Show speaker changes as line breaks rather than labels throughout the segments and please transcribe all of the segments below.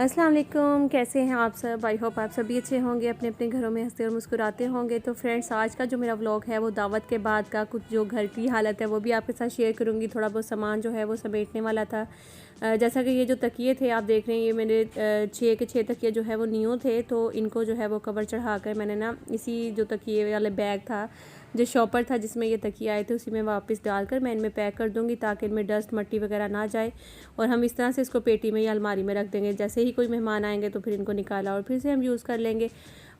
अस्सलाम वालेकुम, कैसे हैं आप सब। आई होप आप सभी अच्छे होंगे, अपने अपने घरों में हंसते और मुस्कुराते होंगे। तो फ्रेंड्स, आज का जो मेरा व्लॉग है वो दावत के बाद का कुछ जो घर की हालत है वो भी आपके साथ शेयर करूंगी। थोड़ा बहुत सामान जो है वो समेटने वाला था। जैसा कि ये जो तकिए थे आप देख रहे हैं, ये मेरे 6 के 6 तकिए जो है वो न्यू थे, तो इनको जो है वो कवर चढ़ा कर मैंने ना इसी जो तकिए वाले बैग था जो शॉपर था जिसमें ये तकिए आए थे उसी में वापस डालकर मैं इनमें पैक कर दूंगी ताकि इनमें डस्ट मट्टी वगैरह ना जाए। और हम इस तरह से इसको पेटी में या अलमारी में रख देंगे। जैसे ही कोई मेहमान आएंगे तो फिर इनको निकाला और फिर से हम यूज़ कर लेंगे।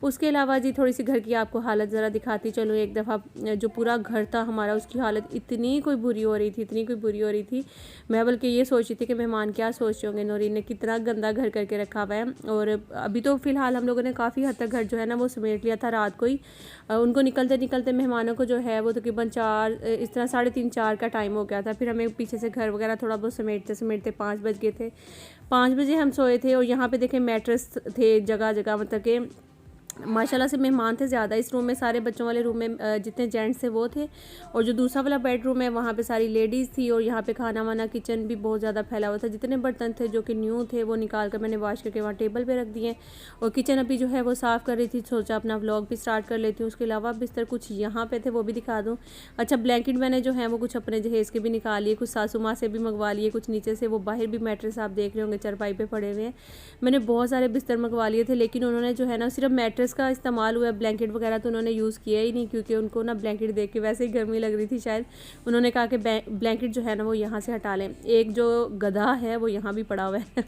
उसके अलावा जी थोड़ी सी घर की आपको हालत ज़रा दिखाती चलो। एक दफ़ा जो पूरा घर था हमारा, उसकी हालत इतनी कोई बुरी हो रही थी, इतनी कोई बुरी हो रही थी। मैं बल्कि ये सोच रही थी कि मेहमान क्या सोच रहे होंगे, नौरीन ने कितना गंदा घर करके रखा हुआ है। और अभी तो फ़िलहाल हम लोगों ने काफ़ी हद तक घर जो है ना वो समेट लिया था रात को ही। उनको निकलते निकलते मेहमानों को जो है वो तकरीबन 4 इस तरह 3:30-4 का टाइम हो गया था। फिर हमें पीछे से घर वगैरह थोड़ा बहुत समेटते समेटते 5 बज गए थे। 5 बजे हम सोए थे और यहाँ पे देखें मैट्रेस थे जगह जगह, मतलब कि माशाल्लाह से मेहमान थे ज़्यादा इस रूम में। सारे बच्चों वाले रूम में जितने जेंट्स थे वो थे, और जो दूसरा वाला बेडरूम है वहाँ पे सारी लेडीज़ थी। और यहाँ पे खाना वाना किचन भी बहुत ज़्यादा फैला हुआ था। जितने बर्तन थे जो कि न्यू थे वो निकाल कर मैंने वॉश करके वहाँ टेबल पे रख दिए। और किचन अभी जो है वो साफ़ कर रही थी, सोचा अपना व्लॉग भी स्टार्ट कर लेती हूँ। उसके अलावा बिस्तर कुछ यहाँ पे थे वो भी दिखा दूँ। अच्छा, ब्लैंकेट मैंने जो है वो कुछ अपने जहेज़ के भी निकाल लिए, कुछ सासू माँ से भी मंगवा लिए, कुछ नीचे से वो बाहर भी मैट्रेस आप देख रहे होंगे चरपाई पे पड़े हुए हैं। मैंने बहुत सारे बिस्तर मंगवा लिए थे, लेकिन उन्होंने जो है ना सिर्फ मैट्रेस का इस्तेमाल हुआ, ब्लैंकेट वगैरह तो उन्होंने यूज़ किया ही नहीं, क्योंकि उनको ना ब्लैंकेट देख के वैसे ही गर्मी लग रही थी शायद। उन्होंने कहा कि ब्लैंकेट जो है ना वो यहाँ से हटा लें। एक जो गधा है वो यहाँ भी पड़ा हुआ है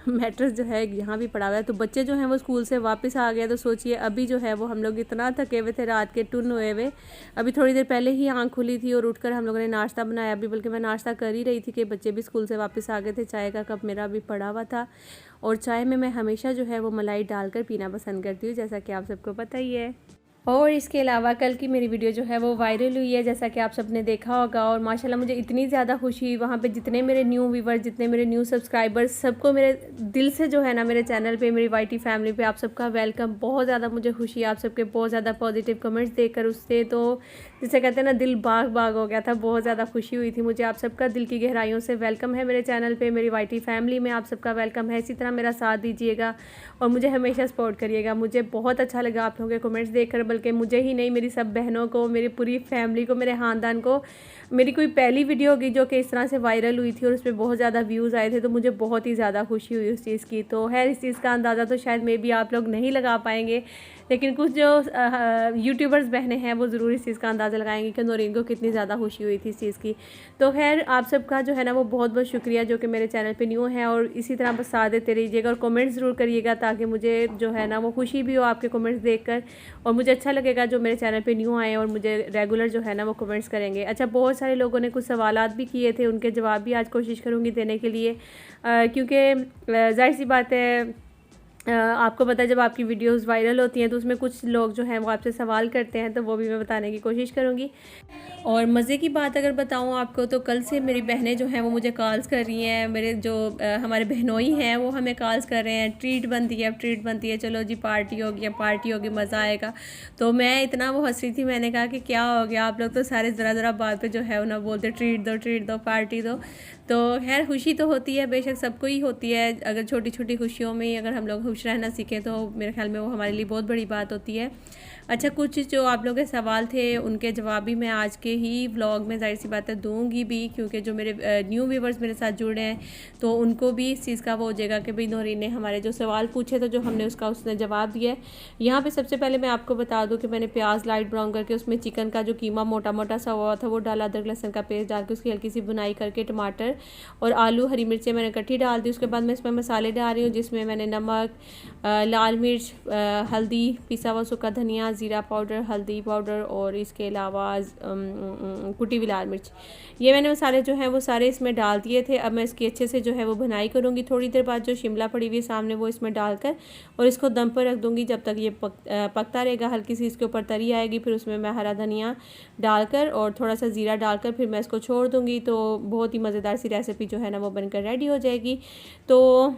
मैट्रेस जो है यहाँ भी पड़ा हुआ है। तो बच्चे जो हैं वो स्कूल से वापस आ गए, तो सोचिए अभी जो है वो हम लोग इतना थके हुए थे, रात के टुन हुए हुए। अभी थोड़ी देर पहले ही आँख खुली थी और उठकर हम लोगों ने नाश्ता बनाया। अभी बल्कि मैं नाश्ता कर ही रही थी कि बच्चे भी स्कूल से वापस आ गए थे। चाय का कप मेरा भी पड़ा हुआ था, और चाय में मैं हमेशा जो है वो मलाई डालकर पीना पसंद करती हूँ, जैसा कि आप सबको पता ही है। और इसके अलावा कल की मेरी वीडियो जो है वो वायरल हुई है, जैसा कि आप सबने देखा होगा। और माशाल्लाह मुझे इतनी ज़्यादा खुशी हुई वहाँ पे, जितने मेरे न्यू व्यूवर्स, जितने मेरे न्यू सब्सक्राइबर्स, सबको मेरे दिल से जो है ना मेरे चैनल पे, मेरी वाईटी फैमिली पे आप सबका वेलकम। बहुत ज़्यादा मुझे खुशी है, आप सबके बहुत ज़्यादा पॉजिटिव कमेंट्स देखकर। उससे तो जिसे कहते हैं ना दिल बाग बाग हो गया था, बहुत ज़्यादा खुशी हुई थी मुझे। आप सबका दिल की गहराइयों से वेलकम है मेरे चैनल पर, मेरी वाईटी फैमिली में आप सबका वेलकम है। इसी तरह मेरा साथ दीजिएगा और मुझे हमेशा सपोर्ट करिएगा। मुझे बहुत अच्छा लगा आप लोगों के कमेंट्स देखकर, बल्कि मुझे ही नहीं, मेरी सब बहनों को, मेरी पूरी फैमिली को, मेरे ख़ानदान को। मेरी कोई पहली वीडियो होगी जो कि इस तरह से वायरल हुई थी और उस पर बहुत ज़्यादा व्यूज़ आए थे, तो मुझे बहुत ही ज़्यादा खुशी हुई उस चीज़ की। तो है इस चीज़ का अंदाज़ा तो शायद मे भी आप लोग नहीं लगा पाएंगे, लेकिन कुछ जो यूट्यूबर्स बहनें हैं वो ज़रूर इस चीज़ का अंदाज़ा लगाएंगे कि नौरीन को कितनी ज़्यादा खुशी हुई थी इस चीज़ की। तो खैर आप सबका जो है ना वो बहुत बहुत शुक्रिया जो कि मेरे चैनल पे न्यू है, और इसी तरह बस साथ देते रहिएगा और कमेंट्स ज़रूर करिएगा, ताकि मुझे जो है ना वो खुशी भी हो आपके कमेंट्स देखकर, और मुझे अच्छा लगेगा जो मेरे चैनल पे न्यू आए और मुझे रेगुलर जो है ना वो कमेंट्स करेंगे। अच्छा, बहुत सारे लोगों ने कुछ सवालात भी किए थे, उनके जवाब भी आज कोशिश करूँगी देने के लिए, क्योंकि जाहिर सी बात है आपको पता है जब आपकी वीडियोस वायरल होती हैं तो उसमें कुछ लोग जो हैं वो आपसे सवाल करते हैं, तो वो भी मैं बताने की कोशिश करूँगी। और मज़े की बात अगर बताऊँ आपको, तो कल से मेरी बहनें जो हैं वो मुझे कॉल्स कर रही हैं। मेरे जो हमारे बहनोई हैं वो हमें कॉल्स कर रहे हैं, ट्रीट बनती है, अब ट्रीट बनती है, चलो जी पार्टी होगी, अब पार्टी होगी, मज़ा आएगा। तो मैं इतना वो हंस रही थी, मैंने कहा कि क्या हो गया, आप लोग तो सारे ज़रा बात पे जो है उन्हें बोलते ट्रीट दो पार्टी दो। तो खैर खुशी तो होती है, बेशक सबको ही होती है। अगर छोटी छोटी खुशियों में अगर हम लोग खुश रहना सीखें तो मेरे ख्याल में वो हमारे लिए बहुत बड़ी बात होती है। अच्छा, कुछ जो आप लोगों के सवाल थे उनके जवाब भी मैं आज के ही व्लॉग में जाहिर सी बात है दूंगी भी, क्योंकि जो मेरे न्यू व्यूवर्स मेरे साथ जुड़े हैं तो उनको भी इस चीज़ का वो हो जाएगा कि भाई नौरीन ने हमारे जो सवाल पूछे तो जो हमने उसने जवाब दिया है। यहाँ पे सबसे पहले मैं आपको बता दूँ कि मैंने प्याज लाइट ब्राउन करके उसमें चिकन का जो कीमा मोटा मोटा सा हुआ था वो डाला, अदरक लहसुन का पेस्ट डाल के उसकी हल्की सी बुनाई करके, टमाटर और आलू हरी मिर्चें मैंने इकट्ठी डाल दी। उसके बाद मैं इसमें मसाले डाल रही हूँ, जिसमें मैंने नमक, लाल मिर्च, हल्दी, पिसा हुआ सूखा धनिया, ज़ीरा पाउडर, हल्दी पाउडर और इसके अलावा कुटी हुई लाल मिर्च, ये मैंने मसाले जो हैं वो सारे इसमें डाल दिए थे। अब मैं इसकी अच्छे से जो है वो भुनाई करूँगी। थोड़ी देर बाद जो शिमला पड़ी हुई है सामने वो इसमें डालकर और इसको दम पर रख दूँगी जब तक ये पकता रहेगा। हल्की सी इसके ऊपर तरी आएगी, फिर उसमें मैं हरा धनिया डालकर और थोड़ा सा ज़ीरा डालकर फिर मैं इसको छोड़ दूँगी। तो बहुत ही मज़ेदार सी रेसिपी जो है ना वो बनकर रेडी हो जाएगी। तो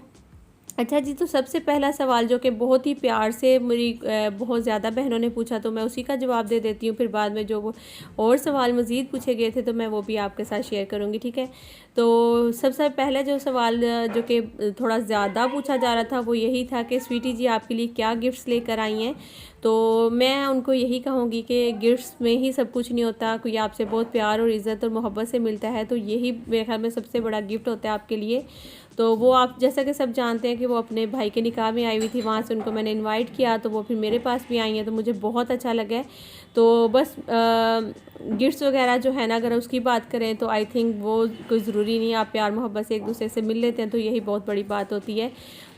अच्छा जी, तो सबसे पहला सवाल जो कि बहुत ही प्यार से मेरी बहुत ज़्यादा बहनों ने पूछा, तो मैं उसी का जवाब दे देती हूँ। फिर बाद में जो वो और सवाल मज़ीद पूछे गए थे तो मैं वो भी आपके साथ शेयर करूँगी, ठीक है। तो सबसे पहले जो सवाल जो कि थोड़ा ज़्यादा पूछा जा रहा था वो यही था कि स्वीटी जी आपके लिए क्या गिफ्ट्स लेकर आई हैं। तो मैं उनको यही कहूँगी कि गिफ्ट्स में ही सब कुछ नहीं होता, कोई आपसे बहुत प्यार और इज़्ज़त और मोहब्बत से मिलता है तो यही मेरे ख्याल में सबसे बड़ा गिफ्ट होता है आपके लिए। तो वो आप जैसा कि सब जानते हैं कि वो अपने भाई के निकाह में आई हुई थी, वहाँ से उनको मैंने इनवाइट किया तो वो फिर मेरे पास भी आई हैं, तो मुझे बहुत अच्छा लगा है। तो बस गिफ्ट्स वगैरह जो है ना, अगर उसकी बात करें तो आई थिंक वो कोई ज़रूरी नहीं है, आप प्यार मोहब्बत से एक दूसरे से मिल लेते हैं तो यही बहुत बड़ी बात होती है।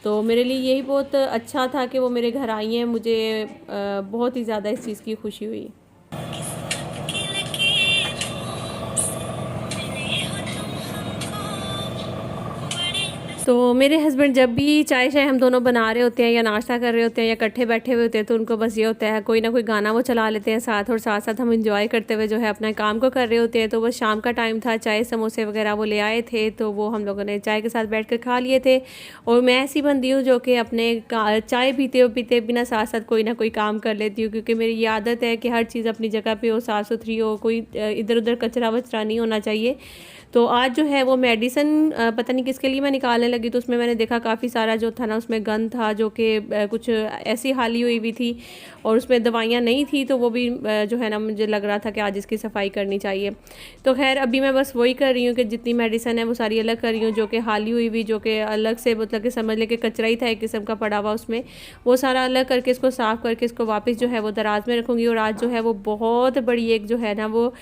तो मेरे लिए यही बहुत अच्छा था कि वो मेरे घर आई हैं, मुझे बहुत ही ज़्यादा इस चीज़ की खुशी हुई। तो मेरे हस्बैंड जब भी चाय शाय हम दोनों बना रहे होते हैं या नाश्ता कर रहे होते हैं या इकट्ठे बैठे हुए होते हैं तो उनको बस ये होता है कोई ना कोई गाना वो चला लेते हैं साथ, और साथ साथ हम इंजॉय करते हुए जो है अपना काम को कर रहे होते हैं। तो बस शाम का टाइम था, चाय समोसे वगैरह वो ले आए थे तो वो हम लोगों ने चाय के साथ बैठ कर खा लिए थे। और मैं ऐसी बंदी हूँ जो कि अपने चाय पीते बिना साथ साथ कोई ना कोई काम कर लेती हूँ, क्योंकि मेरी ये आदत है कि हर चीज़ अपनी जगह पर हो, साफ़ सुथरी हो, कोई इधर उधर कचरा वचरा नहीं होना चाहिए। तो आज जो है वो मेडिसिन पता नहीं किसके लिए मैं निकालने लगी तो उसमें मैंने देखा काफ़ी सारा जो था ना उसमें गंद था, जो कि कुछ ऐसी हाली हुई हुई थी और उसमें दवाइयाँ नहीं थी, तो वो भी जो है ना मुझे लग रहा था कि आज इसकी सफाई करनी चाहिए। तो खैर अभी मैं बस वही कर रही हूँ कि जितनी मेडिसिन है वो सारी अलग कर रही हूँ, जो कि हाली हुई हुई, जो कि अलग से मतलब कि समझ ले कि कचरा ही था एक किस्म का पड़ा हुआ उसमें, वो सारा अलग करके इसको साफ़ करके इसको वापस जो है वो दराज में रखूँगी। और आज जो है वो बहुत बड़ी एक जो है ना वो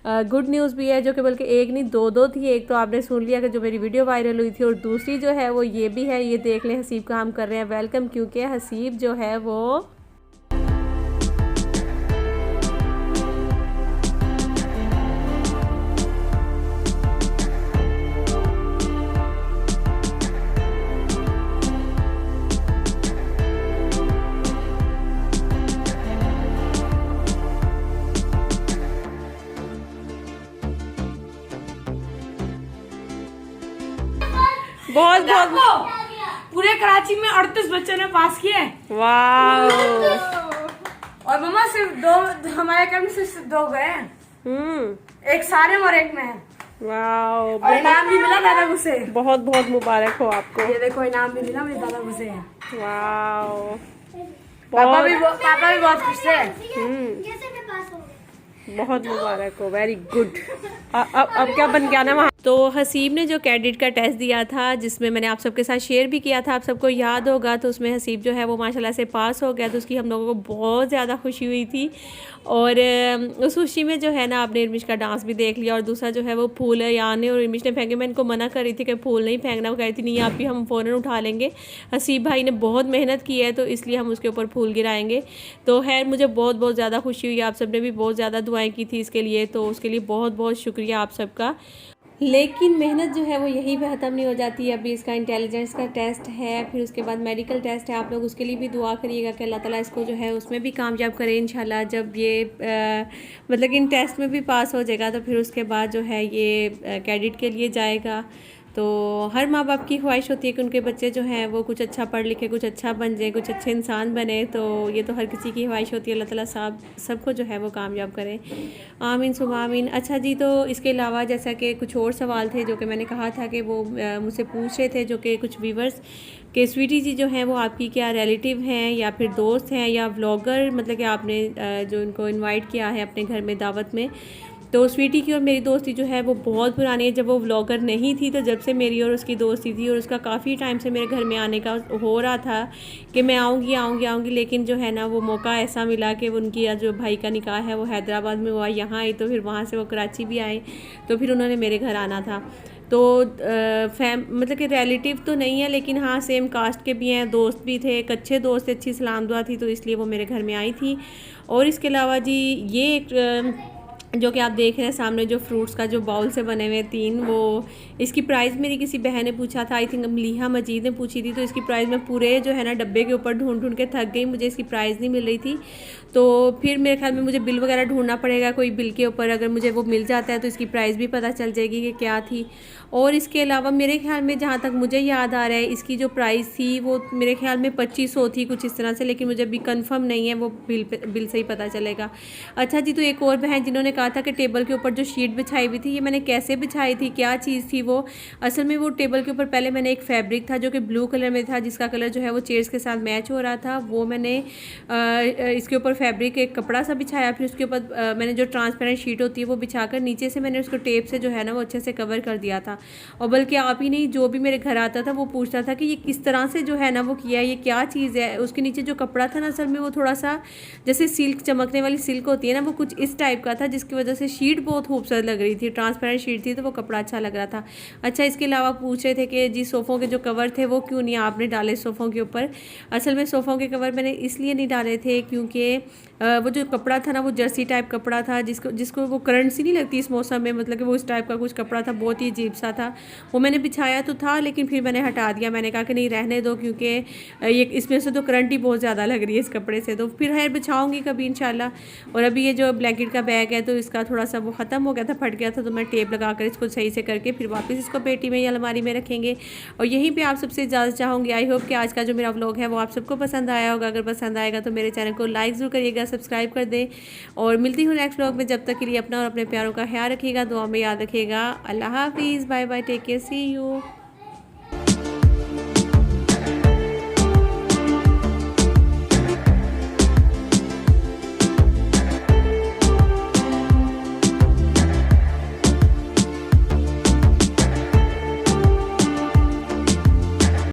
गुड न्यूज़ भी है, जो कि बल्कि एक नहीं दो थी। एक तो आपने सुन लिया कि जो मेरी वीडियो वायरल हुई थी, और दूसरी जो है वो ये भी है, ये देख लें हसीब का हम कर रहे हैं वेलकम, क्योंकि हसीब जो है वो बहुत बहुत
पूरे कराची में 38 बच्चों ने पास किए।
वाह।
और मम्मा सिर्फ दो, हमारे घर में सिर्फ 2 गए हैं। एक सारे और एक में।
वाह,
और इनाम भी मिला दादा मुझसे।
बहुत बहुत मुबारक हो आपको।
ये देखो इनाम भी मिला मेरे दादा मुझसे।
वाह,
पापा भी बहुत खुश थे।
बहुत मुबारक हो, वेरी गुड। अब क्या बन गया ना वहाँ। तो हसीब ने जो कैडेट का टेस्ट दिया था, जिसमें मैंने आप सबके साथ शेयर भी किया था, आप सबको याद होगा, तो उसमें हसीब जो है वो माशाल्लाह से पास हो गया, तो उसकी हम लोगों को बहुत ज़्यादा खुशी हुई थी। और उस खुशी में जो है ना आपने इर्मिश का डांस भी देख लिया। और दूसरा जो है वो फूल है याने और इर्मिश ने फेंके, मैं इनको मना कर रही थी कि फूल नहीं फेंकना, वो कह रही थी नहीं आप भी हम फ़ौरन उठा लेंगे, हसीब भाई ने बहुत मेहनत की है तो इसलिए हम उसके ऊपर फूल गिराएंगे। तो खैर मुझे बहुत बहुत ज़्यादा खुशी हुई, आप सब ने भी बहुत ज़्यादा दुआएं की थी इसके लिए, तो उसके लिए बहुत बहुत शुक्रिया आप सबका। लेकिन मेहनत जो है वो यहीं पे ख़त्म नहीं हो जाती है। अभी इसका इंटेलिजेंस का टेस्ट है, फिर उसके बाद मेडिकल टेस्ट है। आप लोग उसके लिए भी दुआ करिएगा कि अल्लाह ताला इसको जो है उसमें भी कामयाब करे इंशाल्लाह। जब ये मतलब कि इन टेस्ट में भी पास हो जाएगा तो फिर उसके बाद जो है ये कैडेट के लिए जाएगा। तो हर माँ बाप की ख्वाहिश होती है कि उनके बच्चे जो हैं वो कुछ अच्छा पढ़ लिखे, कुछ अच्छा बन जाए, कुछ अच्छे इंसान बने। तो ये तो हर किसी की ख्वाहिश होती है, अल्लाह ताला साहब सबको जो है वो कामयाब करे, आमीन सुम्मा आमीन। अच्छा जी, तो इसके अलावा जैसा कि कुछ और सवाल थे जो कि मैंने कहा था कि वो मुझसे पूछ रहे थे, जो कि कुछ व्यूवर्स कि स्वीटी जी जो हैं वो आपकी क्या रिलेटिव हैं या फिर दोस्त हैं या व्लॉगर, मतलब कि आपने जो उनको इनवाइट किया है अपने घर में दावत में। तो स्वीटी की और मेरी दोस्ती जो है वो बहुत पुरानी है। जब वो व्लॉगर नहीं थी तो जब से मेरी और उसकी दोस्ती थी, और उसका काफ़ी टाइम से मेरे घर में आने का हो रहा था कि मैं आऊँगी, लेकिन जो है ना वो मौका ऐसा मिला कि उनकी जो भाई का निकाह है वो हैदराबाद में हुआ, यहाँ आई, तो फिर वहाँ से वो कराची भी आए, तो फिर उन्होंने मेरे घर आना था। तो मतलब कि रिलेटिव तो नहीं है, लेकिन हाँ सेम कास्ट के भी हैं, दोस्त भी थे, एक अच्छे दोस्त, अच्छी सलाम दुआ थी, तो इसलिए वो मेरे घर में आई थी। और इसके अलावा जी ये एक जो कि आप देख रहे हैं सामने जो फ्रूट्स का जो बाउल से बने हुए 3, वो इसकी प्राइस मेरी किसी बहन ने पूछा था, आई थिंक मलीहा मजीद ने पूछी थी, तो इसकी प्राइस मैं पूरे जो है ना डब्बे के ऊपर ढूंढ ढूंढ के थक गई, मुझे इसकी प्राइस नहीं मिल रही थी। तो फिर मेरे ख्याल में मुझे बिल वगैरह ढूंढना पड़ेगा, कोई बिल के ऊपर अगर मुझे वो मिल जाता है तो इसकी प्राइस भी पता चल जाएगी कि क्या थी। और इसके अलावा मेरे ख्याल में जहाँ तक मुझे याद आ रहा है इसकी जो प्राइस थी वो मेरे ख्याल में 2500 थी कुछ इस तरह से, लेकिन मुझे अभी कंफर्म नहीं है, वो बिल से ही पता चलेगा। अच्छा जी, तो एक और बहन जिन्होंने कहा था कि टेबल के ऊपर जो शीट बिछाई हुई थी, ये मैंने कैसे बिछाई थी, क्या चीज़ थी वो। असल में वो टेबल के ऊपर पहले मैंने एक फैब्रिक था जो कि ब्लू कलर में था, जिसका कलर जो है वो चेयर्स के साथ मैच हो रहा था, वो मैंने इसके ऊपर फैब्रिक एक कपड़ा सा बिछाया, फिर उसके ऊपर मैंने जो ट्रांसपेरेंट शीट होती है वो बिछाकर नीचे से मैंने उसको टेप से जो है ना वो अच्छे से कवर कर दिया था। और बल्कि आप ही नहीं, जो भी मेरे घर आता था वो पूछता था कि ये किस तरह से जो है ना वो किया, ये क्या चीज़ है। उसके नीचे जो कपड़ा था ना असल में वो थोड़ा सा जैसे सिल्क, चमकने वाली सिल्क होती है ना, वो कुछ इस टाइप का था, जिसकी वजह से शीट बहुत खूबसूरत लग रही थी, ट्रांसपेरेंट शीट थी, तो वो कपड़ा अच्छा लग रहा था। अच्छा, इसके अलावा पूछ रहे थे कि जी सोफ़ों के जो कवर थे वो क्यों नहीं आपने डाले सोफ़ों के ऊपर। असल में सोफ़ों के कवर मैंने इसलिए नहीं डाले थे क्योंकि वो जो कपड़ा था ना वो जर्सी टाइप कपड़ा था, जिसको वो करंट सी नहीं लगती इस मौसम में, मतलब कि वो इस टाइप का कुछ कपड़ा था, बहुत ही अजीब सा था। वो मैंने बिछाया तो था लेकिन फिर मैंने हटा दिया, मैंने कहा कि नहीं रहने दो, क्योंकि ये इसमें से तो करंट ही बहुत ज़्यादा लग रही है इस कपड़े से, तो फिर है बिछाऊँगी कभी इंशाल्लाह। और अभी ये जो ब्लैंकेट का बैग है तो इसका थोड़ा सा वो ख़त्म हो गया था, फट गया था, तो मैं टेप लगा कर इसको सही से करके फिर वापस इसको पेटी में या अलमारी में रखेंगे। और यहीं पर आप सबसे इजाज़त चाहूँगी। आई होप कि आज का जो मेरा व्लॉग है वो आप सबको पसंद आया होगा। अगर पसंद आएगा तो मेरे चैनल को लाइक ज़रूर करिएगा, सब्सक्राइब कर दें, और मिलती हूँ नेक्स्ट व्लॉग में। जब तक के लिए अपना और अपने प्यारों का ख्याल रखिएगा, दुआ में याद रखिएगा। अल्लाह हाफिज़, bye bye, take care, see you.